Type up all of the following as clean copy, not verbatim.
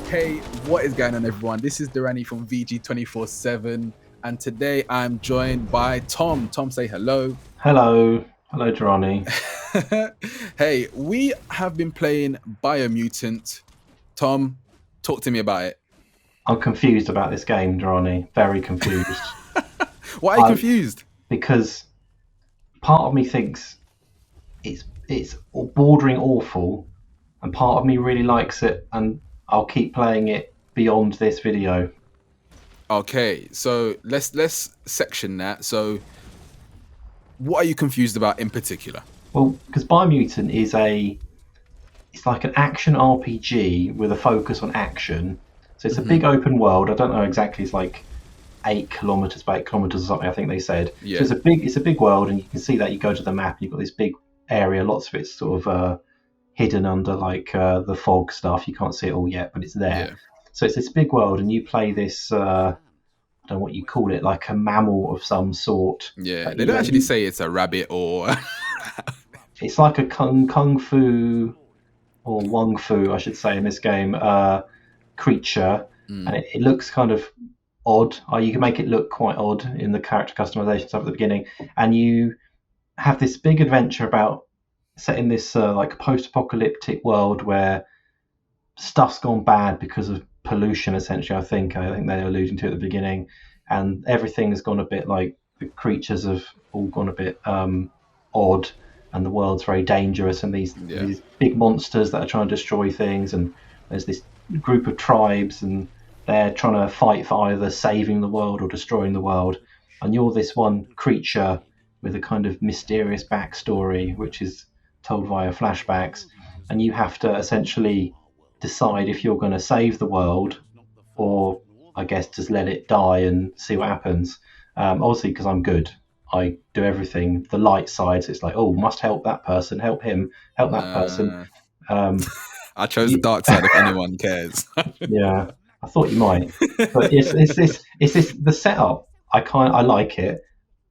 Hey, what is going on, everyone? This is Durrani from VG247, and today I'm joined by Tom. Tom, say hello. Hello, Durrani. Hey, we have been playing Biomutant. Tom, talk to me about it. I'm confused about this game, Durrani. Very confused. Why are you confused? Because part of me thinks it's bordering awful, and part of me really likes it, and I'll keep playing it beyond this video. Okay, so let's section that. So, what are you confused about in particular? Well, because Biomutant it's like an action RPG with a focus on action. So it's a big open world. I don't know exactly. It's like 8 kilometers by 8 kilometers or something. I think they said. Yeah. So it's a big world, and you can see that. You go to the map, and you've got this big area. Lots of it's sort of hidden under like the fog stuff. You can't see it all yet, but it's there. Yeah. So it's this big world, and you play this. I don't know what you call it, like a mammal of some sort. Yeah, they don't actually say it's a rabbit or. It's like a kung fu or wung fu, I should say, in this game, creature, and it looks kind of odd. You can make it look quite odd in the character customization stuff at the beginning, and you have this big adventure about set in this like post-apocalyptic world where stuff's gone bad because of pollution. Essentially, I think they're alluding to at the beginning, and everything's gone a bit like the creatures have all gone a bit odd, and the world's very dangerous, and these big monsters that are trying to destroy things, and there's this group of tribes, and they're trying to fight for either saving the world or destroying the world, and you're this one creature with a kind of mysterious backstory which is told via flashbacks, and you have to essentially decide if you're going to save the world or I guess just let it die and see what happens. Obviously, because I'm good, I do everything the light side. So it's like, oh, must help that person, help him, help that person. I chose the dark side if anyone cares. Yeah, I thought you might, but it's this the setup. I like it,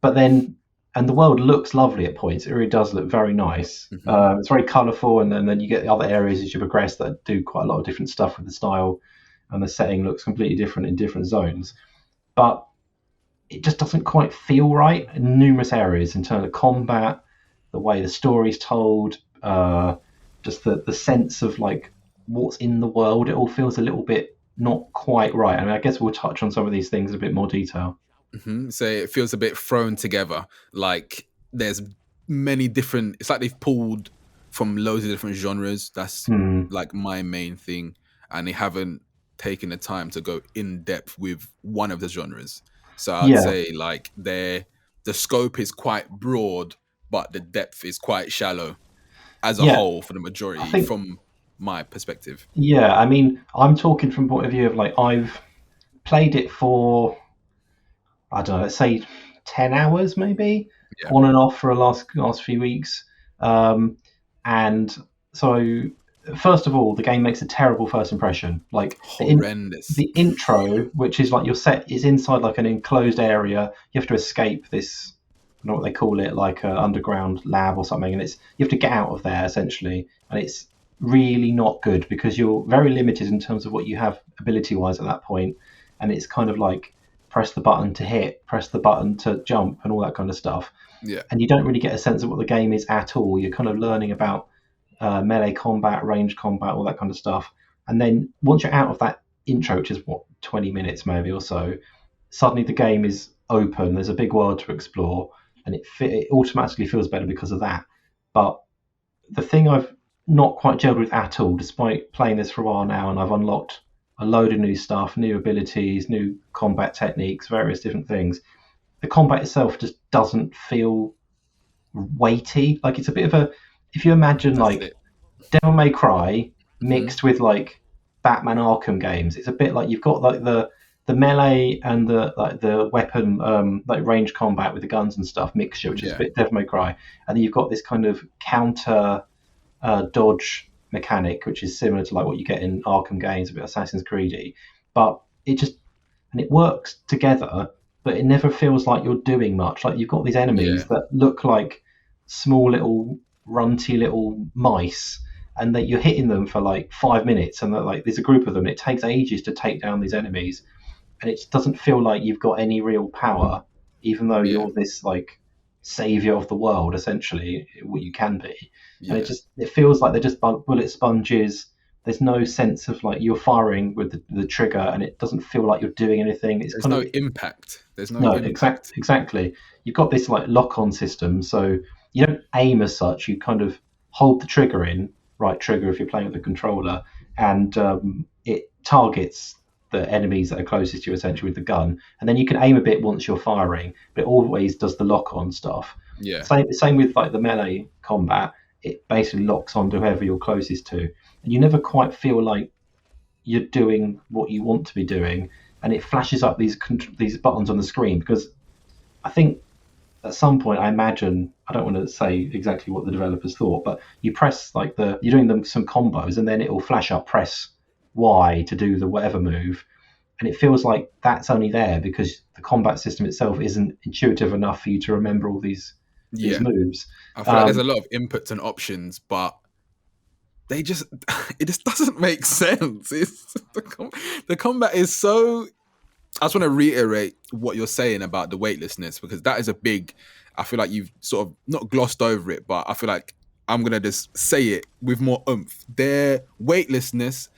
but then and the world looks lovely at points. It really does look very nice. It's very colourful, and then you get the other areas as you progress that do quite a lot of different stuff with the style, and the setting looks completely different in different zones. But it just doesn't quite feel right in numerous areas in terms of combat, the way the story's told, just the sense of like what's in the world. It all feels a little bit not quite right. I mean, I guess we'll touch on some of these things in a bit more detail. So it feels a bit thrown together. Like there's many different. It's like they've pulled from loads of different genres. That's like my main thing, and they haven't taken the time to go in depth with one of the genres. So I'd say like the scope is quite broad, but the depth is quite shallow as a whole for the majority, from my perspective. Yeah, I mean, I'm talking from point of view of like I've played it for I don't know, let's say 10 hours maybe, on and off for the last few weeks. And so, first of all, the game makes a terrible first impression. Like horrendous. The intro, which is like your set is inside like an enclosed area. You have to escape this. I don't know what they call it, like an underground lab or something, and you have to get out of there essentially, and it's really not good because you're very limited in terms of what you have ability wise at that point, and it's kind of like press the button to hit, press the button to jump, and all that kind of stuff. Yeah. And you don't really get a sense of what the game is at all. You're kind of learning about melee combat, range combat, all that kind of stuff. And then once you're out of that intro, which is 20 minutes maybe or so, suddenly the game is open. There's a big world to explore, and it automatically feels better because of that. But the thing I've not quite gelled with at all, despite playing this for a while now, and I've unlocked a load of new stuff, new abilities, new combat techniques, various different things. The combat itself just doesn't feel weighty. Like it's a bit of a, if you imagine Devil May Cry mixed with like Batman Arkham games, it's a bit like you've got like the melee and the weapon like range combat with the guns and stuff mixture, which is a bit Devil May Cry, and then you've got this kind of counter dodge mechanic, which is similar to like what you get in Arkham games, a bit Assassin's Creedy, but it works together, but it never feels like you're doing much. Like you've got these enemies that look like small little runty little mice, and that you're hitting them for like 5 minutes, and that like there's a group of them. And it takes ages to take down these enemies, and it doesn't feel like you've got any real power, even though Yeah. you're this like savior of the world, essentially, what you can be. And Yeah. it feels like they're just bullet sponges. There's no sense of like you're firing with the trigger, and it doesn't feel like you're doing anything. It's There's kind no of impact. There's no no, impact. exactly. You've got this like lock-on system, so you don't aim as such. You kind of hold the trigger in, right trigger if you're playing with the controller, and it targets the enemies that are closest to you essentially with the gun, and then you can aim a bit once you're firing, but it always does the lock-on stuff. Yeah. Same with like the melee combat. It basically locks onto whoever you're closest to, and you never quite feel like you're doing what you want to be doing, and it flashes up these buttons on the screen because I think at some point I imagine I don't want to say exactly what the developers thought, but you press like you're doing them some combos, and then it will flash up press Y to do the whatever move, and it feels like that's only there because the combat system itself isn't intuitive enough for you to remember all these Yeah. moves. I feel like there's a lot of inputs and options, but they just it just doesn't make sense. It's the combat is so. I just want to reiterate what you're saying about the weightlessness, because that is a big. I feel like you've sort of not glossed over it, but I feel like I'm gonna just say it with more oomph. Their weightlessness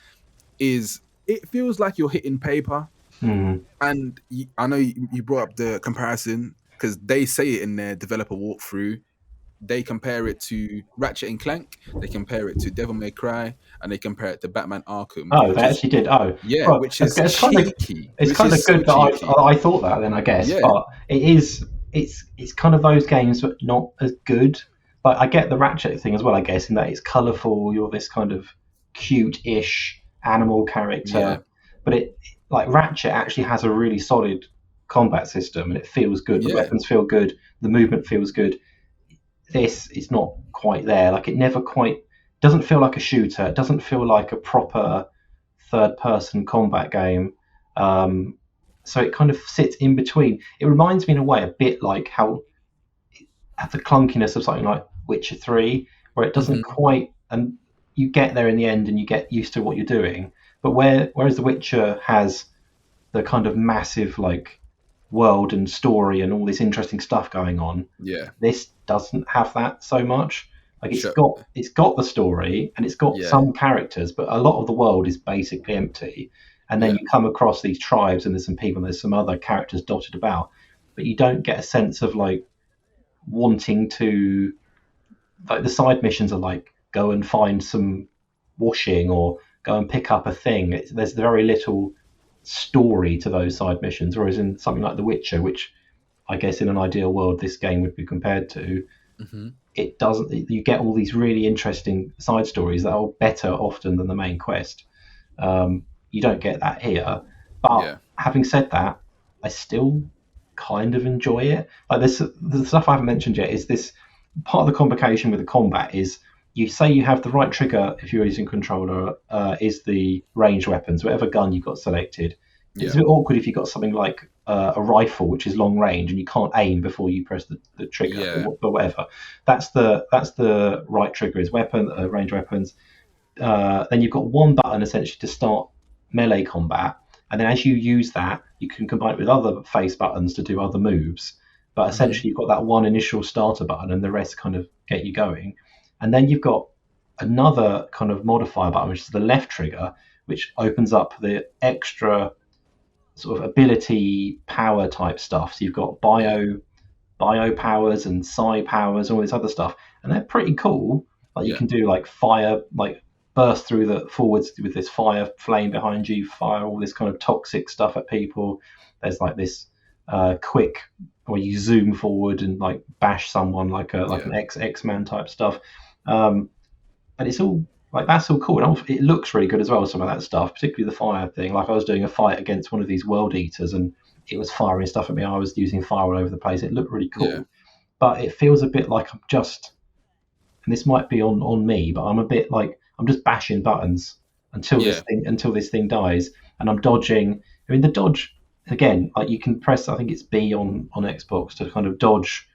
is. It feels like you're hitting paper, Mm. and I know you brought up the comparison because they say it in their developer walkthrough. They compare it to Ratchet and Clank, they compare it to Devil May Cry, and they compare it to Batman Arkham, Oh, which they is actually did. Oh, yeah, well, which is cheeky, it's which kind is of so good that cheeky. I thought that then I guess, Yeah, but it is it's kind of those games, but not as good. Like I get the Ratchet thing as well, I guess, in that it's colourful. You're this kind of cute-ish animal yeah, character, but it like Ratchet actually has a really solid combat system, and it feels good. The yeah, weapons feel good. The movement feels good. This is not quite there. Like it never quite doesn't feel like a shooter. It doesn't feel like a proper third-person combat game. So it kind of sits in between. It reminds me in a way a bit like how the clunkiness of something like Witcher 3, where it doesn't hmm, quite, and you get there in the end and you get used to what you're doing. But whereas The Witcher has the kind of massive like world and story and all this interesting stuff going on, yeah, this doesn't have that so much. Like sure, it's got the story and it's got yeah, some characters, but a lot of the world is basically empty. And then yeah, you come across these tribes and there's some people and there's some other characters dotted about, but you don't get a sense of like wanting to like the side missions are like go and find some washing or go and pick up a thing. There's very little story to those side missions, whereas in something like The Witcher, which I guess in an ideal world this game would be compared to, hmm, it doesn't. You get all these really interesting side stories that are better often than the main quest. You don't get that here. But yeah, having said that, I still kind of enjoy it. Like this, the stuff I haven't mentioned yet is this part of the complication with the combat is you say you have the right trigger if you're using controller is the ranged weapons, whatever gun you've got selected. It's yeah, a bit awkward if you've got something like a rifle, which is long range, and you can't aim before you press the trigger, yeah, but whatever. That's the right trigger is weapon range weapons. Then you've got one button essentially to start melee combat, and then as you use that, you can combine it with other face buttons to do other moves. But hmm, essentially, you've got that one initial starter button, and the rest kind of get you going. And then you've got another kind of modifier button, which is the left trigger, which opens up the extra sort of ability power type stuff. So you've got yeah, bio powers and psi powers, all this other stuff, and they're pretty cool. Like you yeah, can do like fire, like burst through the forwards with this fire flame behind you, fire all this kind of toxic stuff at people. There's like this quick where you zoom forward and like bash someone like yeah, an X-Man type stuff. Um, and it's all like that's all cool. And it looks really good as well. Some of that stuff, particularly the fire thing. Like I was doing a fight against one of these world eaters, and it was firing stuff at me. I was using fire all over the place. It looked really yeah, cool, but it feels a bit like I'm just. And this might be on me, but I'm a bit like I'm just bashing buttons yeah, until this thing dies, and I'm dodging. I mean, the dodge again, like you can press. I think it's B on Xbox to kind of dodge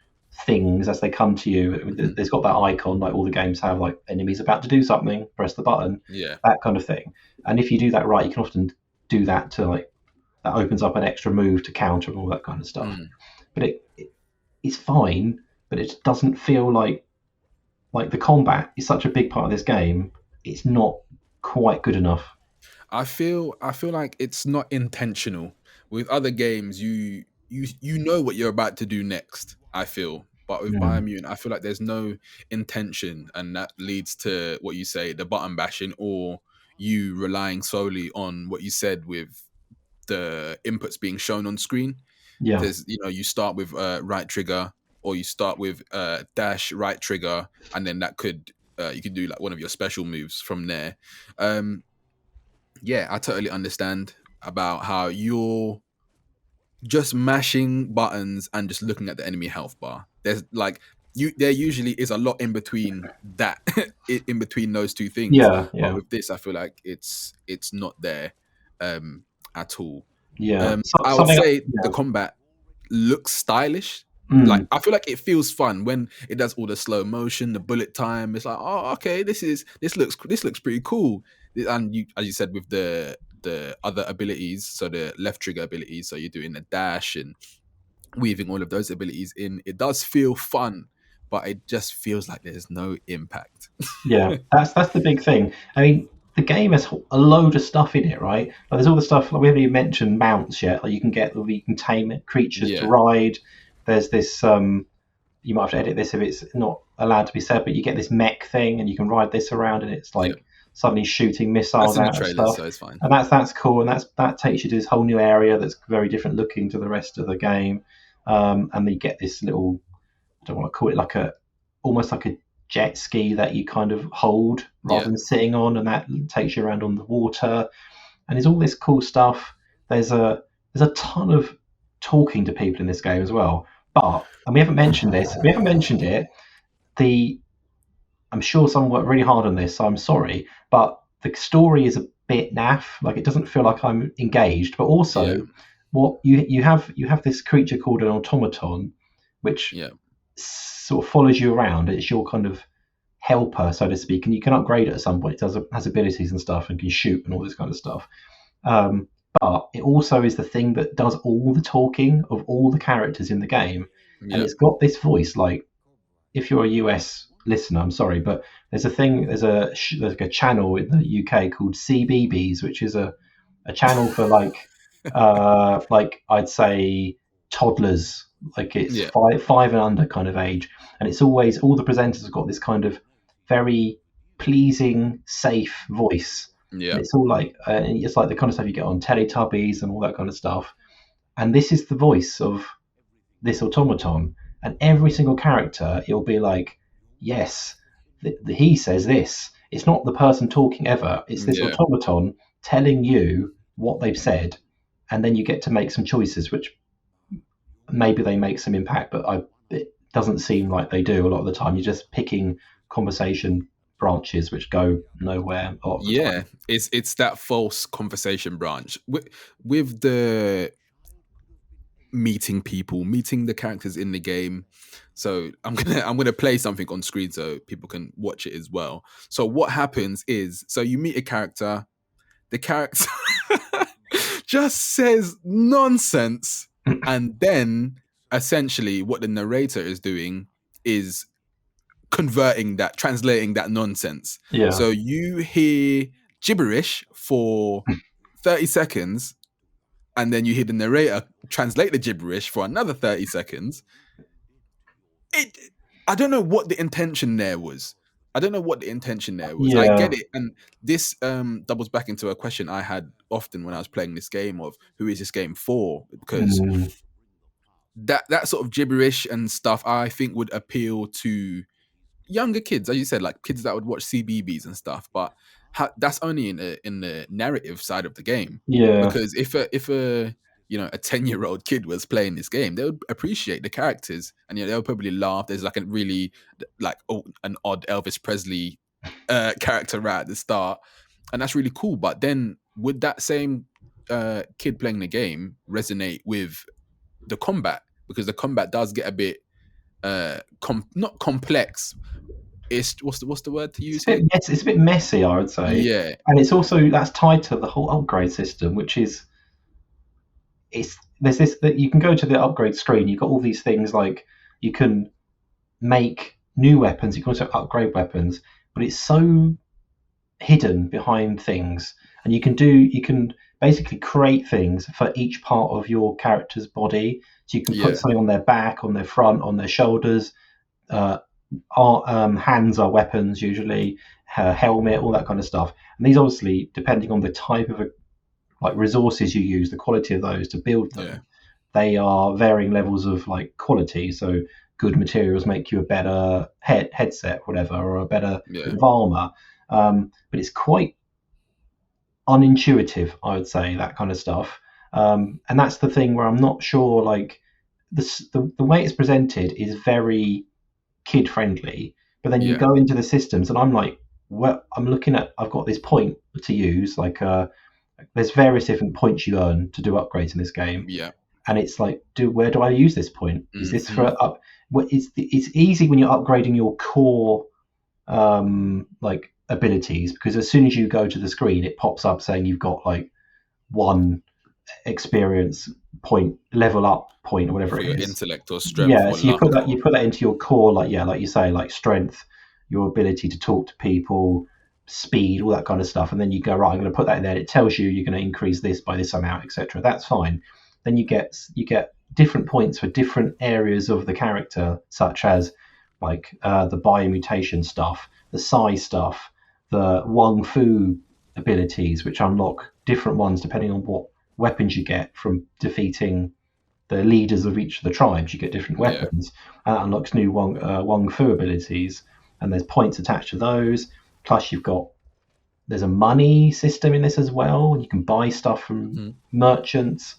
things as they come to you. There's got that icon, like all the games have, like enemies about to do something, press the button, Yeah. that kind of thing. And if you do that right, you can often do that to like that opens up an extra move to counter and all that kind of stuff. But it's fine, but it doesn't feel like the combat is such a big part of this game. It's not quite good enough. I feel like it's not intentional. With other games, you know what you're about to do next. I feel, but with Mm. Biomutant, I feel like there's no intention, and that leads to what you say, the button bashing, or you relying solely on what you said with the inputs being shown on screen. Yeah, There's, you start with right trigger, or you start with dash right trigger, and then that could you could do like one of your special moves from there. Um, yeah, I totally understand about how you're just mashing buttons and just looking at the enemy health bar. There's like there usually is a lot in between that in between those two things. yeah, But yeah, with this, I feel like it's not there um at all. yeah. I would Something. say the Yeah. combat looks stylish. Like Mm. I feel like it feels fun when it does all the slow motion, the bullet time. It's like, oh, okay, this looks pretty cool. And you, as you said, with the other abilities, so the left trigger abilities, so you're doing a dash and weaving all of those abilities in. It does feel fun, but it just feels like there's no impact. Yeah, that's the big thing. I mean, the game has a load of stuff in it, right? Like, there's all the stuff like we haven't even mentioned mounts yet. Like you can tame creatures to Yeah, ride. There's this you might have to edit this if it's not allowed to be said, but you get this mech thing and you can ride this around and it's yeah, like suddenly shooting that's missiles in the out and trailers, stuff. so it's fine. And that's cool, and that takes you to this whole new area that's very different looking to the rest of the game. And then you get this little, I don't want to call it like a almost like a jet ski that you kind of hold rather Yeah, than sitting on, and that takes you around on the water. And there's all this cool stuff. There's a ton of talking to people in this game as well. But and we haven't mentioned this. We haven't mentioned it. The I'm sure someone worked really hard on this, so I'm sorry, but the story is a bit naff. Like it doesn't feel like I'm engaged. But yeah, also, what you have this creature called an automaton, which yeah, sort of follows you around. It's your kind of helper, so to speak, and you can upgrade it at some point. It has abilities and stuff, and can shoot and all this kind of stuff. Um, but it also is the thing that does all the talking of all the characters in the game, and yeah, it's got this voice. Like if you're a US listener, I'm sorry, but there's like a channel in the UK called CBBS, which is a channel for like I'd say toddlers, like it's yeah, five and under kind of age, and it's always all the presenters have got this kind of very pleasing, safe voice, and yeah, it's all like it's like the kind of stuff you get on Teletubbies and all that kind of stuff. And this is the voice of this automaton, and every single character it'll be like, yes, he says this. It's not the person talking ever. It's this yeah. automaton telling you what they've said, and then you get to make some choices, which maybe they make some impact, but it doesn't seem like they do a lot of the time. You're just picking conversation branches which go nowhere a lot of the Yeah, time. it's that false conversation branch with the meeting people, meeting the characters in the game. So I'm gonna play something on screen so people can watch it as well. So what happens is, so you meet a character, the character just says nonsense, and then essentially what the narrator is doing is translating that nonsense. Yeah, So you hear gibberish for 30 seconds, and then you hear the narrator translate the gibberish for another 30 seconds. It, I don't know what the intention there was. I don't know what the intention there was. I yeah, get it. And this doubles back into a question I had often when I was playing this game of who is this game for? Because mm, that sort of gibberish and stuff I think would appeal to younger kids, as you said, like kids that would watch CBBS and stuff. But that's only in the narrative side of the game, yeah, because if a a 10-year-old kid was playing this game, they would appreciate the characters, and they'll probably laugh. There's like a really like an odd Elvis Presley character right at the start, and that's really cool. But then would that same kid playing the game resonate with the combat? Because the combat does get a bit not complex. It's what's the word to It's use a bit here? it's a bit messy, I would say, Yeah, and it's also that's tied to the whole upgrade system, which is it's there's this that you can go to the upgrade screen. You've got all these things like you can make new weapons, you can also upgrade weapons, but it's so hidden behind things, and you can basically create things for each part of your character's body. So you can put yeah, something on their back, on their front, on their shoulders. Uh, Hands are weapons usually, helmet, all that kind of stuff. And these obviously, depending on the type of like resources you use, the quality of those to build yeah, them, they are varying levels of like quality. So good materials make you a better headset, whatever, or a better bit yeah, of armor. But it's quite unintuitive, I would say, that kind of stuff. And that's the thing where I'm not sure. Like the way it's presented is very kid friendly, but then you yeah, go into the systems, and I'm like, well, I'm looking at. I've got this point to use. Like, there's various different points you earn to do upgrades in this game, yeah. and it's like, where do I use this point? Is this Hmm. for up? Well, it's easy when you're upgrading your core like abilities, because as soon as you go to the screen, it pops up saying you've got like one experience point, level up point, or whatever For it your is. intellect or strength Yeah, or so luck or you put that into your core, like yeah, like you say, like strength, your ability to talk to people, speed, all that kind of stuff, and then you go right. I'm going to put that in there. It tells you you're going to increase this by this amount, etc. That's fine. Then you get different points for different areas of the character, such as like the biomutation stuff, the psi stuff, the Wong Fu abilities, which unlock different ones depending on what weapons you get from defeating the leaders of each of the tribes. You get different yeah, weapons, and that unlocks new Wong Fu abilities, and there's points attached to those. Plus, there's a money system in this as well. You can buy stuff from hmm, merchants,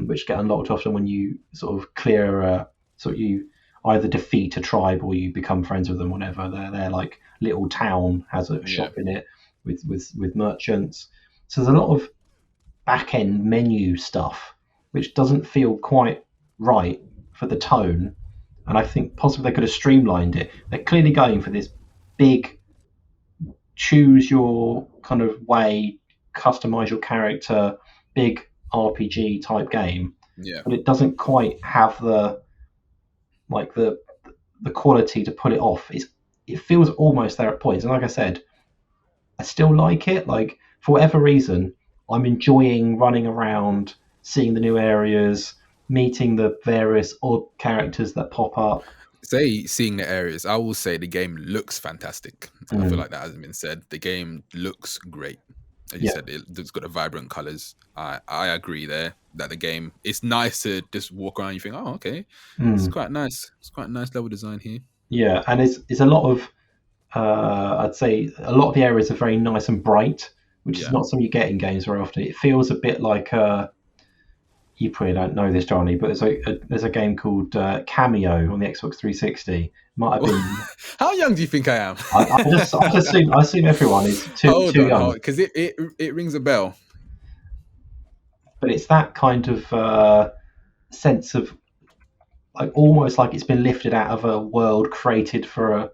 which get unlocked often when you sort of clear sort of you either defeat a tribe or you become friends with them. Whatever, their like little town has a yeah, shop in it with merchants. So there's a lot of back end menu stuff, which doesn't feel quite right for the tone. And I think possibly they could have streamlined it. They're clearly going for this big, choose your kind of way, customize your character, big RPG type game, yeah, but it doesn't quite have like the quality to pull it off. It feels almost there at points. And like I said, I still like it. Like for whatever reason, I'm enjoying running around, seeing the new areas, meeting the various odd characters that pop up. say seeing the areas, I will say the game looks fantastic. I feel Mm, like that hasn't been said. The game looks great. As you yeah. said, it's got the vibrant colors. I agree there that the game, it's nice to just walk around. You think, oh, okay, it's Mm, quite nice. It's quite nice level design here. yeah. And it's a lot of I'd say a lot of the areas are very nice and bright, which is Yeah. not something you get in games very often. It feels a bit like you probably don't know this, Johnny, but there's a game called Cameo on the Xbox 360. Might have been. How young do you think I am? I assume everyone is Hold too on, young, because it rings a bell. but it's that kind of sense of like almost like it's been lifted out of a world created for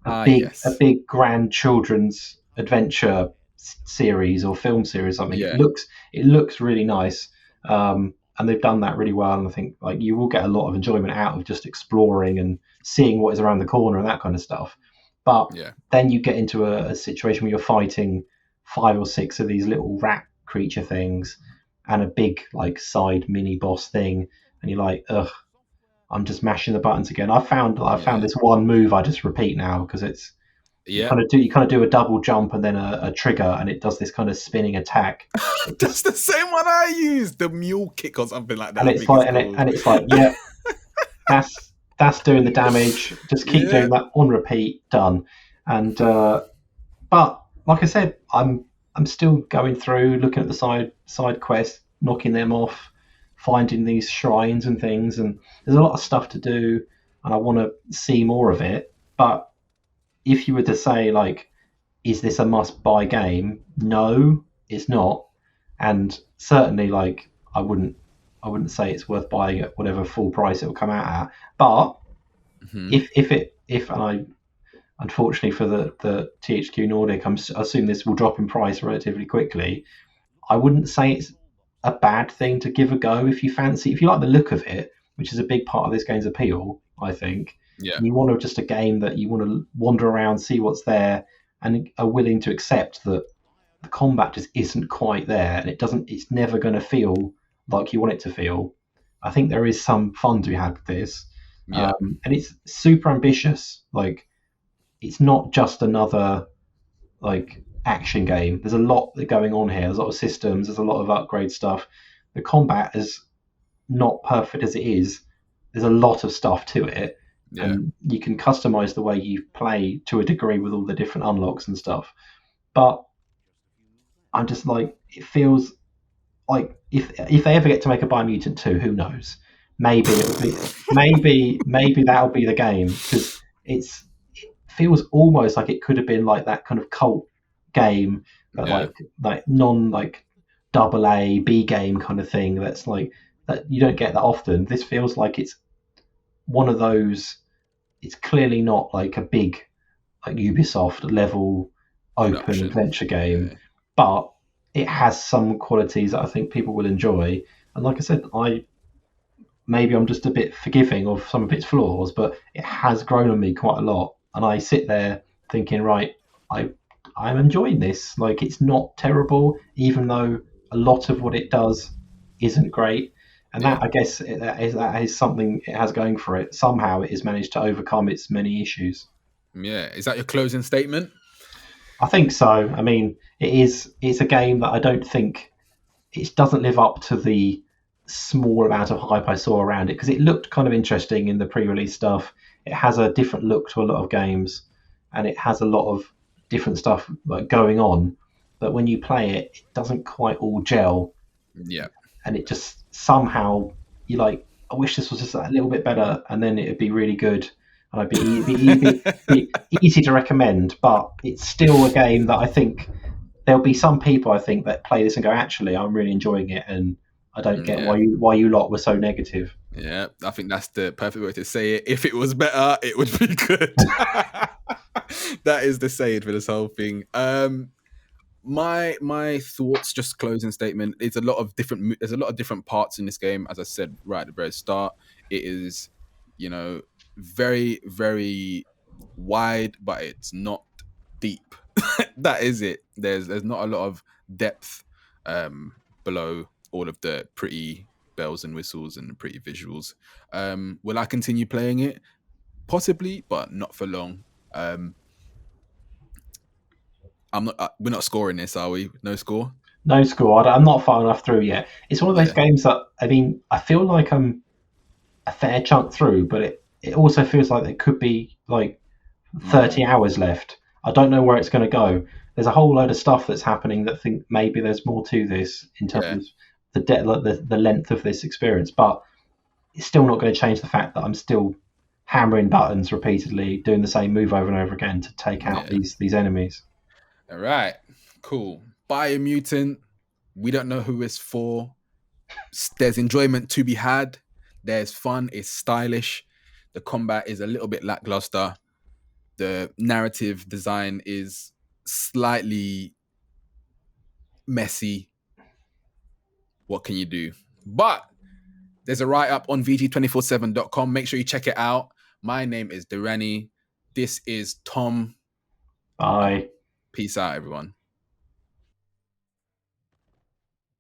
Ah, a yes, big grand children's adventure series or film series or something. yeah, It looks really nice, and they've done that really well. And I think like you will get a lot of enjoyment out of just exploring and seeing what is around the corner and that kind of stuff. But yeah, then you get into a situation where you're fighting five or six of these little rat creature things and a big like side mini boss thing, and you're like, ugh, I'm just mashing the buttons again. I found yeah, this one move I just repeat now because it's yeah. you kind of do a double jump and then a trigger, and it does this kind of spinning attack. It That's just the same one I used, the mule kick or something like that. and I it's think it's like called. and it's like yeah, that's doing the damage. Just keep Yeah, doing that on repeat. Done. And but like I said, I'm still going through looking at the side quests, knocking them off, finding these shrines and things, and there's a lot of stuff to do, and I want to see more of it. But if you were to say like, is this a must buy game? No, it's not, and certainly like I wouldn't say it's worth buying at whatever full price it will come out at. But if and I unfortunately for the THQ Nordic, I assume this will drop in price relatively quickly. I wouldn't say it's a bad thing to give a go if you fancy, if you like the look of it, which is a big part of this game's appeal, I think. Yeah. And you want just a game that you want to wander around, see what's there, and are willing to accept that the combat just isn't quite there, and it's never going to feel like you want it to feel. I think there is some fun to be had with this, Yeah. and it's super ambitious. Like, it's not just another like action game. There's a lot going on here. There's a lot of systems. There's a lot of upgrade stuff. The combat is not perfect as it is. There's a lot of stuff to it, Yeah. and you can customize the way you play to a degree with all the different unlocks and stuff. But I'm just like, it feels like if they ever get to make a Biomutant 2, who knows? Maybe it'll be maybe that'll be the game, because it feels almost like it could have been like that kind of cult game, but Yeah. like non like double A B game kind of thing. That's like that you don't get that often. This feels like it's one of those. It's clearly not like a big like Ubisoft level open Production. adventure game, Yeah. but it has some qualities that I think people will enjoy. And like I said, maybe I'm just a bit forgiving of some of its flaws, but it has grown on me quite a lot. And I sit there thinking, right, I I'm enjoying this. Like, it's not terrible, even though a lot of what it does isn't great. And Yeah. that, I guess, that is something it has going for it. Somehow, it has managed to overcome its many issues. Yeah. Is that your closing statement? I think so. I mean, it's a game that I don't think it doesn't live up to the small amount of hype I saw around it, because it looked kind of interesting in the pre-release stuff. It has a different look to a lot of games, and it has a lot of different stuff like going on. But when you play it, it doesn't quite all gel, Yeah. and it just somehow you like. I wish this was just a little bit better, and then it'd be really good, and I'd be easy to recommend. But it's still a game that I think there'll be some people, I think, that play this and go, actually, I'm really enjoying it, and I don't get Yeah. why you lot were so negative. Yeah, I think that's the perfect way to say it. If it was better, it would be good. That is the saying for this whole thing. My thoughts, just closing statement. It's a lot of different. There's a lot of different parts in this game. As I said right at the very start, it is, very very wide, but it's not deep. That is it. There's not a lot of depth below all of the pretty bells and whistles and pretty visuals. Will I continue playing it? Possibly, but not for long. I'm not. We're not scoring this, are we? No score. No score. I'm not far enough through yet. It's one of those Yeah. games that, I mean, I feel like I'm a fair chunk through, but it also feels like there could be like 30 hours left. I don't know where it's going to go. There's a whole load of stuff that's happening that think maybe there's more to this in terms Yeah. of the length of this experience, but it's still not going to change the fact that I'm still hammering buttons repeatedly, doing the same move over and over again to take out Yeah. these enemies. All right. Cool. Biomutant. We don't know who it's for. There's enjoyment to be had. There's fun. It's stylish. The combat is a little bit lackluster. The narrative design is slightly messy. What can you do? But there's a write-up on vg247.com. Make sure you check it out. My name is Durrani. This is Tom. Bye. Peace out, everyone.